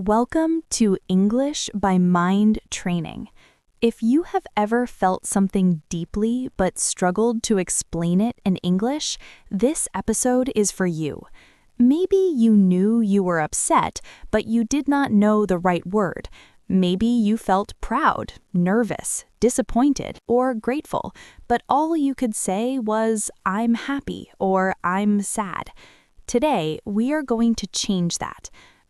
Welcome to English by Mind Training. If you have ever felt something deeply but struggled to explain it in English, this episode is for you. Maybe you knew you were upset, but you did not know the right word. Maybe you felt proud, nervous, disappointed, or grateful, but all you could say was, "I'm happy" or "I'm sad." Today, we are going to change that.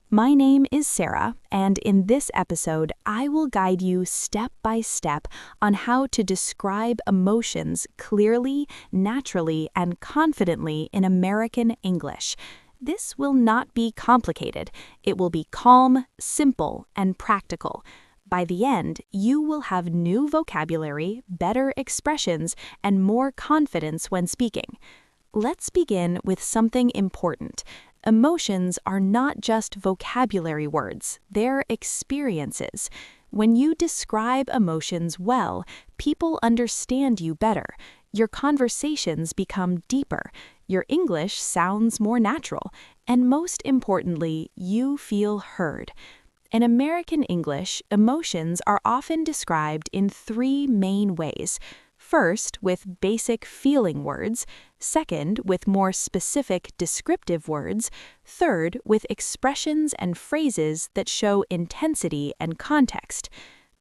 My name is Sarah, and in this episode, I will guide you step by step on how to describe emotions clearly, naturally, and confidently in American English. This will not be complicated. It will be calm, simple, and practical. By the end, you will have new vocabulary, better expressions, and more confidence when speaking. Let's begin with something important. Emotions are not just vocabulary words, they're experiences. When you describe emotions well, people understand you better. Your conversations become deeper, your English sounds more natural, and most importantly, you feel heard. In American English, emotions are often described in three main ways. First, with basic feeling words. Second, with more specific descriptive words. Third, with expressions and phrases that show intensity and context.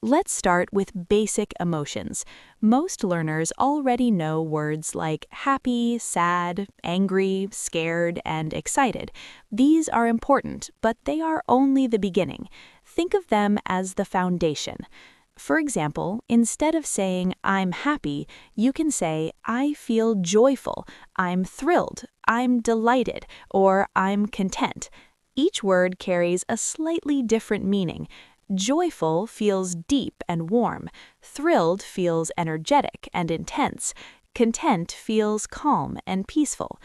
Let's start with basic emotions. Most learners already know words like happy, sad, angry, scared, and excited. These are important, but they are only the beginning. Think of them as the foundation. For example, instead of saying, "I'm happy," you can say, "I feel joyful," "I'm thrilled," "I'm delighted," or "I'm content." Each word carries a slightly different meaning. Joyful feels deep and warm. Thrilled feels energetic and intense. Content feels calm and peaceful.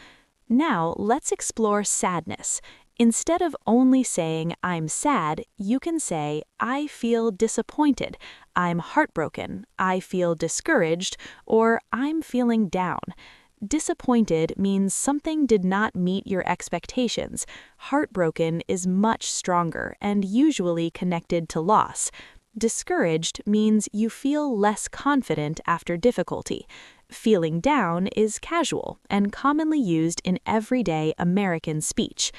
Now, let's explore sadness. Instead of only saying, "I'm sad," you can say, "I feel disappointed," "I'm heartbroken," "I feel discouraged," or "I'm feeling down." Disappointed means something did not meet your expectations. Heartbroken is much stronger and usually connected to loss. Discouraged means you feel less confident after difficulty. Feeling down is casual and commonly used in everyday American speech.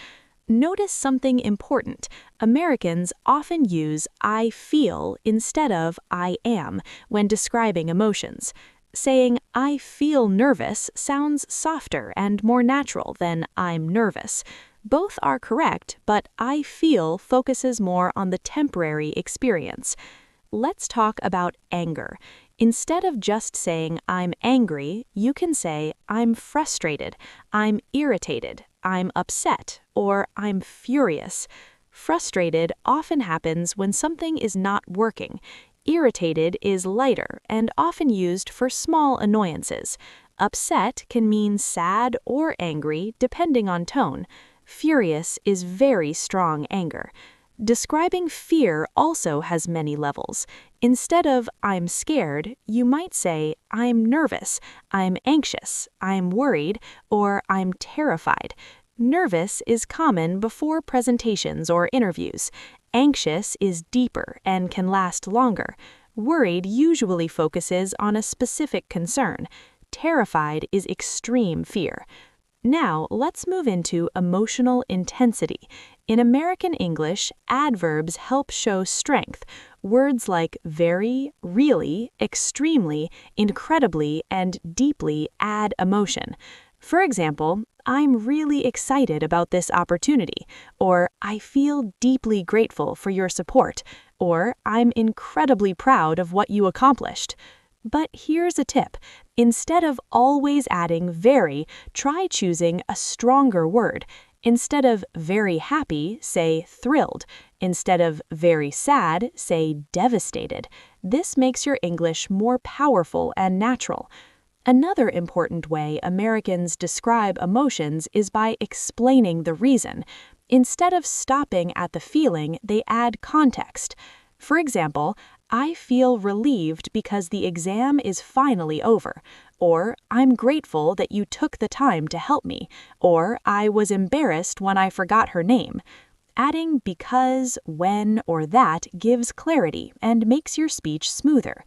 Notice something important. Americans often use "I feel" instead of "I am" when describing emotions. Saying "I feel nervous" sounds softer and more natural than "I'm nervous." Both are correct, but "I feel" focuses more on the temporary experience. Let's talk about anger. Instead of just saying "I'm angry," you can say "I'm frustrated," "I'm irritated," "I'm upset," or "I'm furious." Frustrated often happens when something is not working. Irritated is lighter and often used for small annoyances. Upset can mean sad or angry depending on tone. Furious is very strong anger. Describing fear also has many levels. Instead of "I'm scared," you might say "I'm nervous," "I'm anxious," "I'm worried," or "I'm terrified." Nervous is common before presentations or interviews. Anxious is deeper and can last longer. Worried usually focuses on a specific concern. Terrified is extreme fear. Now, let's move into emotional intensity. In American English, adverbs help show strength. Words like very, really, extremely, incredibly, and deeply add emotion. For example, "I'm really excited about this opportunity," or "I feel deeply grateful for your support," or "I'm incredibly proud of what you accomplished." But here's a tip. Instead of always adding very, try choosing a stronger word. Instead of very happy, say thrilled. Instead of very sad, say devastated. This makes your English more powerful and natural. Another important way Americans describe emotions is by explaining the reason. Instead of stopping at the feeling, they add context. For example, "I feel relieved because the exam is finally over," or "I'm grateful that you took the time to help me," or "I was embarrassed when I forgot her name." Adding because, when, or that gives clarity and makes your speech smoother.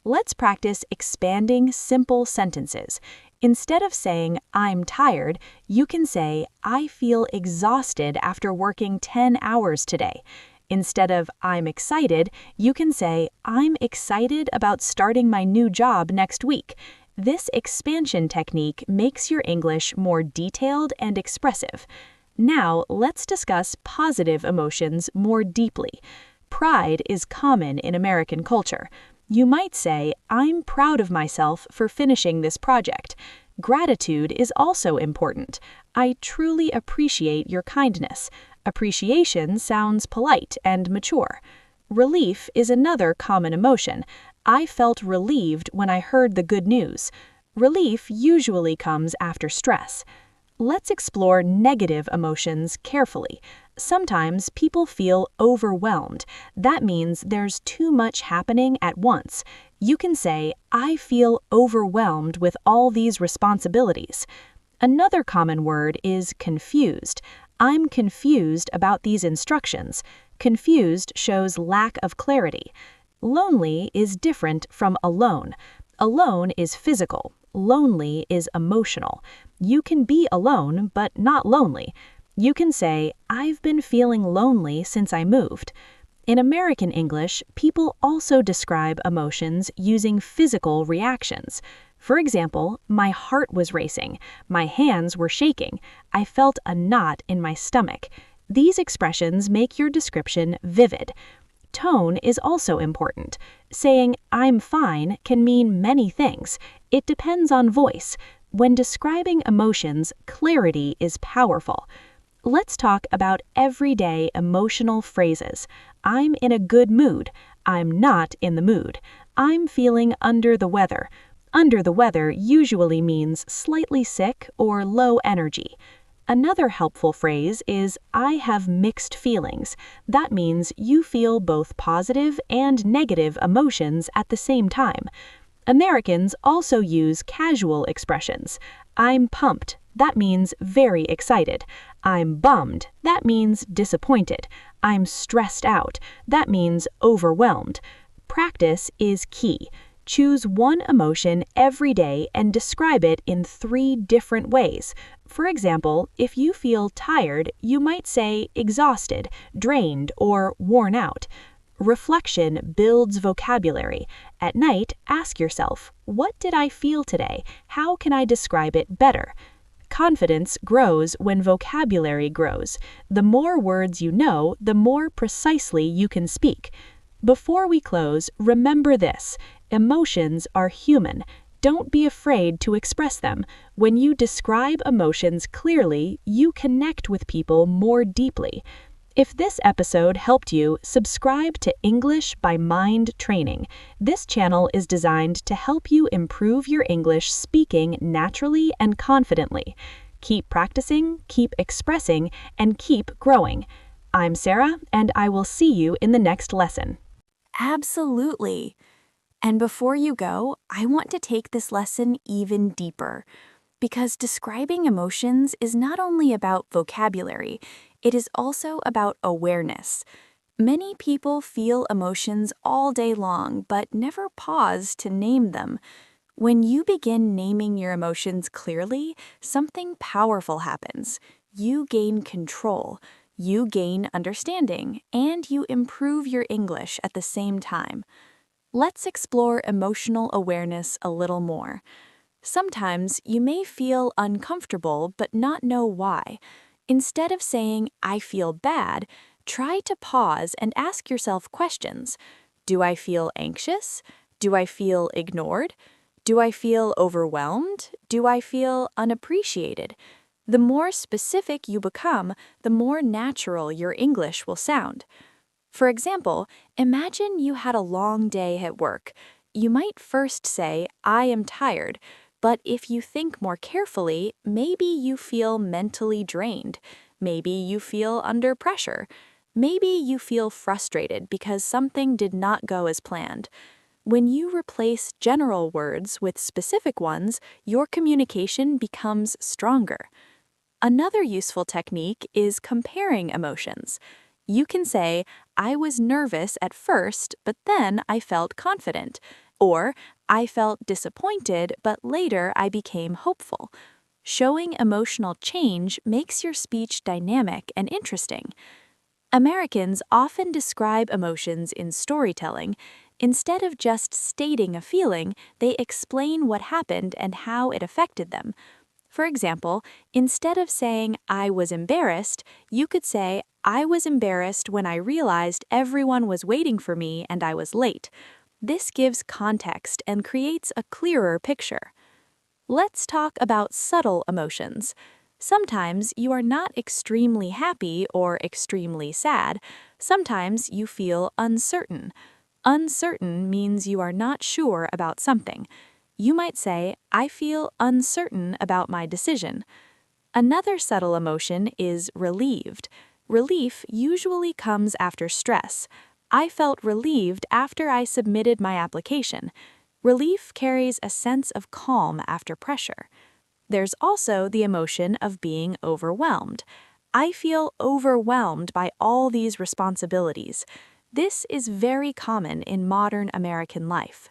Let's practice expanding simple sentences. Instead of saying, I'm tired, you can say, I feel exhausted after working 10 hours today. Instead of, I'm excited, you can say, I'm excited about starting my new job next week. This expansion technique makes your English more detailed and expressive. Now, let's discuss positive emotions more deeply. Pride is common in American culture. You might say, I'm proud of myself for finishing this project. Gratitude is also important. I truly appreciate your kindness. Appreciation sounds polite and mature. Relief is another common emotion. I felt relieved when I heard the good news. Relief usually comes after stress. Let's explore negative emotions carefully. Sometimes people feel overwhelmed. That means there's too much happening at once. You can say, I feel overwhelmed with all these responsibilities. Another common word is confused. I'm confused about these instructions. Confused shows lack of clarity. Lonely is different from alone. Alone is physical. Lonely is emotional. You can be alone, but not lonely. You can say, I've been feeling lonely since I moved. In American English, people also describe emotions using physical reactions. For example, my heart was racing, my hands were shaking, I felt a knot in my stomach. These expressions make your description vivid. Tone is also important. Saying, I'm fine can mean many things. It depends on voice. When describing emotions, clarity is powerful. Let's talk about everyday emotional phrases. I'm in a good mood. I'm not in the mood. I'm feeling under the weather. Under the weather usually means slightly sick or low energy. Another helpful phrase is, I have mixed feelings. That means you feel both positive and negative emotions at the same time. Americans also use casual expressions. I'm pumped. That means very excited. I'm bummed. That means disappointed. I'm stressed out. That means overwhelmed. Practice is key. Choose one emotion every day and describe it in 3 different ways. For example, if you feel tired, you might say exhausted, drained, or worn out. Reflection builds vocabulary. At night, ask yourself, what did I feel today? How can I describe it better? Confidence grows when vocabulary grows. The more words you know, the more precisely you can speak. Before we close, remember this. Emotions are human. Don't be afraid to express them. When you describe emotions clearly, you connect with people more deeply. If this episode helped you, subscribe to English by Mind Training. This channel is designed to help you improve your English speaking naturally and confidently. Keep practicing, keep expressing, and keep growing. I'm Sarah, and I will see you in the next lesson. Absolutely. And before you go, I want to take this lesson even deeper, because describing emotions is not only about vocabulary, it is also about awareness. Many people feel emotions all day long, but never pause to name them. When you begin naming your emotions clearly, something powerful happens. You gain control, you gain understanding, and you improve your English at the same time. Let's explore emotional awareness a little more. Sometimes you may feel uncomfortable but not know why. Instead of saying, I feel bad, try to pause and ask yourself questions. Do I feel anxious? Do I feel ignored? Do I feel overwhelmed? Do I feel unappreciated? The more specific you become, the more natural your English will sound. For example, imagine you had a long day at work. You might first say, I am tired, but if you think more carefully, maybe you feel mentally drained. Maybe you feel under pressure. Maybe you feel frustrated because something did not go as planned. When you replace general words with specific ones, your communication becomes stronger. Another useful technique is comparing emotions. You can say, I was nervous at first, but then I felt confident. Or, I felt disappointed, but later I became hopeful. Showing emotional change makes your speech dynamic and interesting. Americans often describe emotions in storytelling. Instead of just stating a feeling, they explain what happened and how it affected them. For example, instead of saying, I was embarrassed, you could say, I was embarrassed when I realized everyone was waiting for me and I was late. This gives context and creates a clearer picture. Let's talk about subtle emotions. Sometimes you are not extremely happy or extremely sad. Sometimes you feel uncertain. Uncertain means you are not sure about something. You might say, I feel uncertain about my decision. Another subtle emotion is relieved. Relief usually comes after stress. I felt relieved after I submitted my application. Relief carries a sense of calm after pressure. There's also the emotion of being overwhelmed. I feel overwhelmed by all these responsibilities. This is very common in modern American life.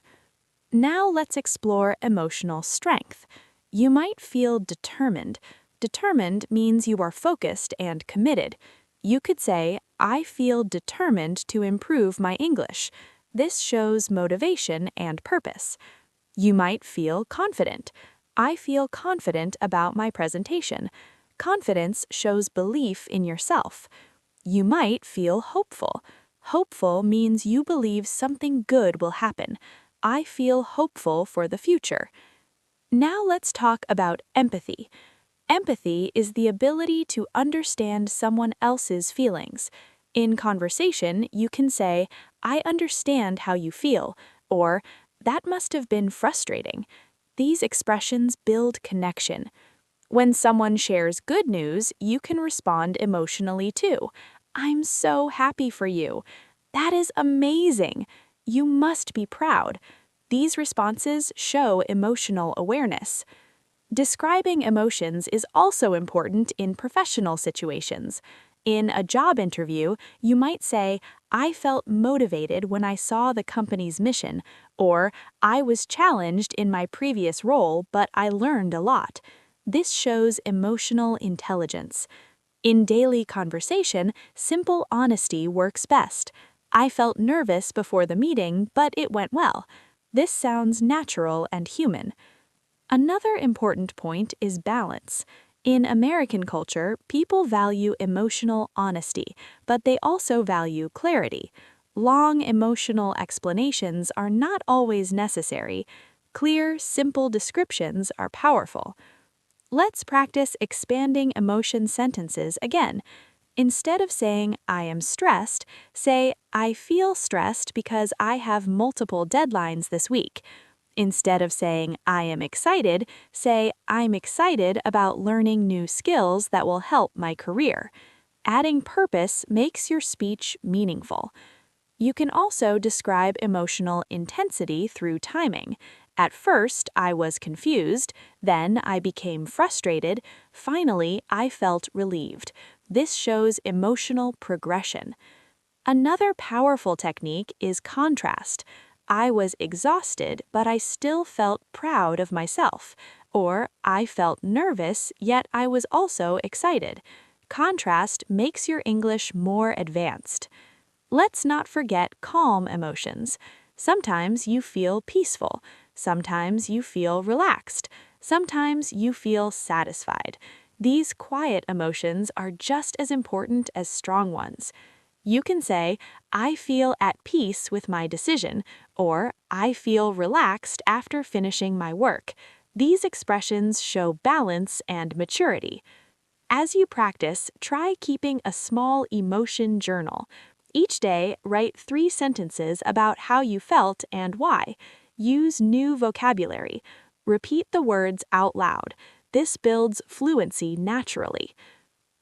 Now let's explore emotional strength. You might feel determined. Determined means you are focused and committed. You could say, I feel determined to improve my English. This shows motivation and purpose. You might feel confident. I feel confident about my presentation. Confidence shows belief in yourself. You might feel hopeful. Hopeful means you believe something good will happen. I feel hopeful for the future. Now let's talk about empathy. Empathy is the ability to understand someone else's feelings. In conversation, you can say, I understand how you feel, or that must have been frustrating. These expressions build connection. When someone shares good news, you can respond emotionally too. I'm so happy for you. That is amazing. You must be proud. These responses show emotional awareness. Describing emotions is also important in professional situations. In a job interview, you might say, I felt motivated when I saw the company's mission, or I was challenged in my previous role, but I learned a lot. This shows emotional intelligence. In daily conversation, simple honesty works best. I felt nervous before the meeting, but it went well. This sounds natural and human. Another important point is balance. In American culture, people value emotional honesty, but they also value clarity. Long emotional explanations are not always necessary. Clear, simple descriptions are powerful. Let's practice expanding emotion sentences again. Instead of saying, I am stressed, say, I feel stressed because I have multiple deadlines this week. Instead of saying, I am excited, say, I'm excited about learning new skills that will help my career. Adding purpose makes your speech meaningful. You can also describe emotional intensity through timing. At first, I was confused, then I became frustrated, finally, I felt relieved. This shows emotional progression. Another powerful technique is contrast. I was exhausted, but I still felt proud of myself. Or, I felt nervous, yet I was also excited. Contrast makes your English more advanced. Let's not forget calm emotions. Sometimes you feel peaceful. Sometimes you feel relaxed. Sometimes you feel satisfied. These quiet emotions are just as important as strong ones. You can say, I feel at peace with my decision, or I feel relaxed after finishing my work. These expressions show balance and maturity. As you practice, try keeping a small emotion journal. Each day, write 3 sentences about how you felt and why. Use new vocabulary. Repeat the words out loud. This builds fluency naturally.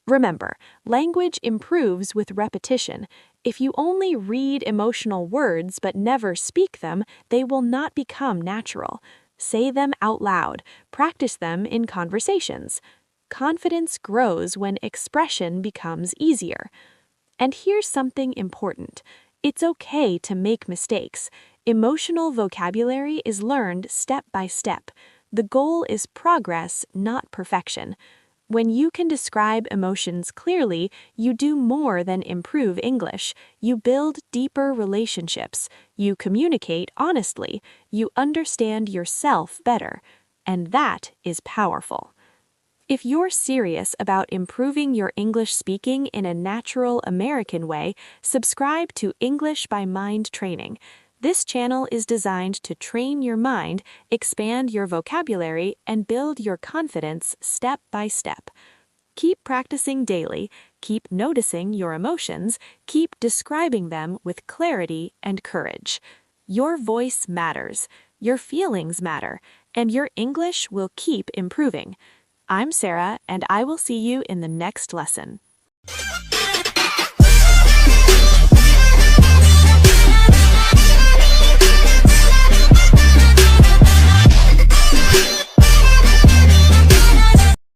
Remember, language improves with repetition. If you only read emotional words but never speak them, they will not become natural. Say them out loud. Practice them in conversations. Confidence grows when expression becomes easier. And here's something important. It's okay to make mistakes. Emotional vocabulary is learned step by step. The goal is progress, not perfection. When you can describe emotions clearly, you do more than improve English. You build deeper relationships. You communicate honestly. You understand yourself better. And that is powerful. If you're serious about improving your English speaking in a natural American way, subscribe to English by Mind Training. This channel is designed to train your mind, expand your vocabulary, and build your confidence step by step. Keep practicing daily, keep noticing your emotions, keep describing them with clarity and courage. Your voice matters, your feelings matter, and your English will keep improving. I'm Sarah, and I will see you in the next lesson.